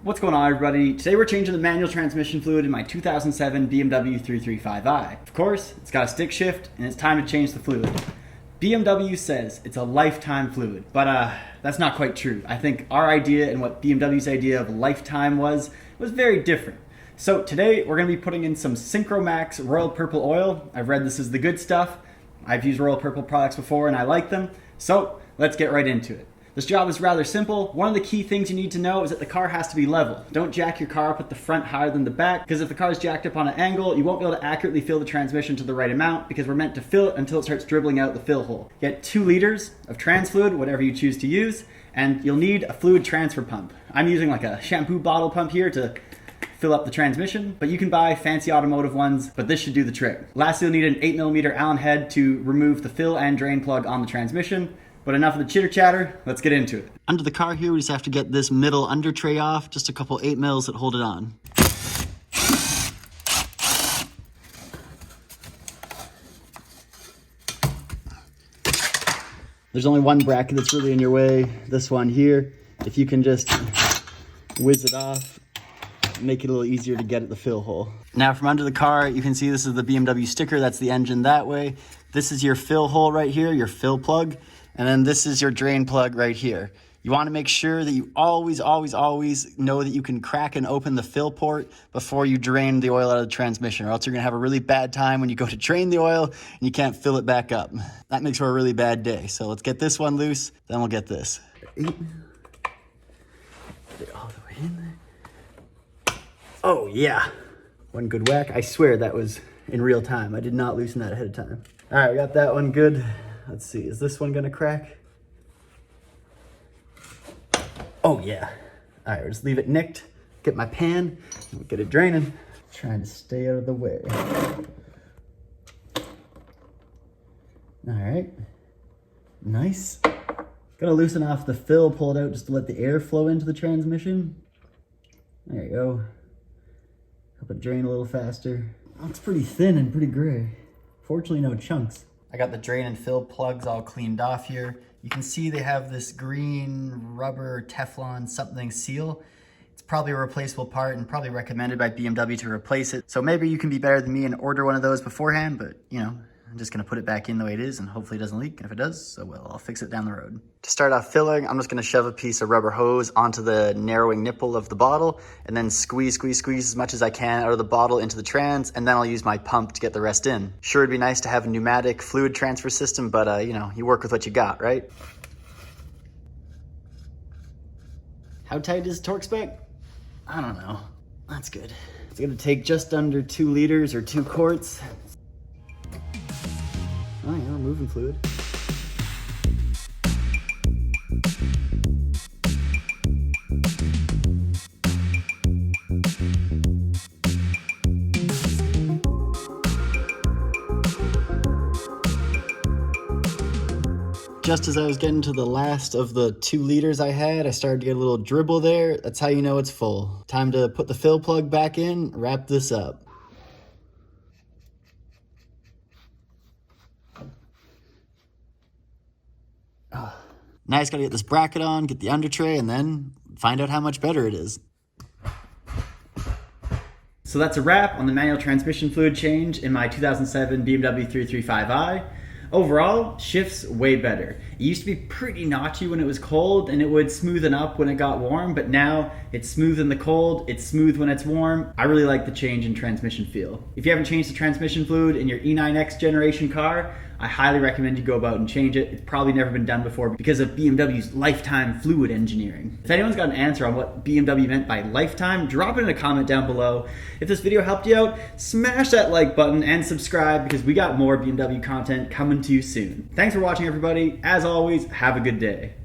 What's going on, everybody? Today we're changing the manual transmission fluid in my 2007 BMW 335i. Of course, it's got a stick shift and it's time to change the fluid. BMW says it's a lifetime fluid, but that's not quite true. I think our idea and what BMW's idea of lifetime was very different. So today we're going to be putting in some Synchromax Royal Purple oil. I've read this is the good stuff. I've used Royal Purple products before and I like them. So let's get right into it. This job is rather simple. One of the key things you need to know is that the car has to be level. Don't jack your car up at the front higher than the back, because if the car is jacked up on an angle, you won't be able to accurately fill the transmission to the right amount, because we're meant to fill it until it starts dribbling out the fill hole. Get 2 liters of trans fluid, whatever you choose to use, and you'll need a fluid transfer pump. I'm using like a shampoo bottle pump here to fill up the transmission, but you can buy fancy automotive ones, but this should do the trick. Lastly, you'll need an 8mm Allen head to remove the fill and drain plug on the transmission. But enough of the chitter chatter, let's get into it. Under the car here, we just have to get this middle under tray off, just a couple 8mm that hold it on. There's only one bracket that's really in your way, this one here. If you can just whiz it off, make it a little easier to get at the fill hole. Now from under the car, you can see this is the BMW sticker, that's the engine that way. This is your fill hole right here, your fill plug. And then this is your drain plug right here. You want to make sure that you always know that you can crack and open the fill port before you drain the oil out of the transmission, or else you're going to have a really bad time when you go to drain the oil and you can't fill it back up. That makes for a really bad day. So let's get this one loose, then we'll get this. Get it all the way in there. Oh yeah, one good whack. I swear that was in real time. I did not loosen that ahead of time. All right, we got that one good. Let's see, is this one gonna crack? Oh yeah. All right, we'll just leave it nicked, get my pan, and we'll get it draining. Trying to stay out of the way. All right, nice. Gotta loosen off the fill, pull it out just to let the air flow into the transmission. There you go. Help it drain a little faster. It's pretty thin and pretty gray. Fortunately, no chunks. I got the drain and fill plugs all cleaned off here. You can see they have this green rubber Teflon something seal. It's probably a replaceable part and probably recommended by BMW to replace it. So maybe you can be better than me and order one of those beforehand, but you know, I'm just gonna put it back in the way it is and hopefully it doesn't leak. And if it does, so well, I'll fix it down the road. To start off filling, I'm just gonna shove a piece of rubber hose onto the narrowing nipple of the bottle and then squeeze as much as I can out of the bottle into the trans, and then I'll use my pump to get the rest in. Sure, it'd be nice to have a pneumatic fluid transfer system, but you know, you work with what you got, right? How tight is torque spec? I don't know. That's good. It's gonna take just under 2 liters or 2 quarts. Oh yeah, we're moving fluid. Just as I was getting to the last of the 2 liters I had, I started to get a little dribble there. That's how you know it's full. Time to put the fill plug back in, wrap this up. Now I just gotta get this bracket on, get the under tray, and then find out how much better it is. So that's a wrap on the manual transmission fluid change in my 2007 BMW 335i. Overall, shifts way better. It used to be pretty notchy when it was cold and it would smoothen up when it got warm, but now it's smooth in the cold, it's smooth when it's warm. I really like the change in transmission feel. If you haven't changed the transmission fluid in your E9X generation car, I highly recommend you go about and change it. It's probably never been done before because of BMW's lifetime fluid engineering. If anyone's got an answer on what BMW meant by lifetime, drop it in a comment down below. If this video helped you out, smash that like button and subscribe because we got more BMW content coming to you soon. Thanks for watching, everybody. As always, have a good day.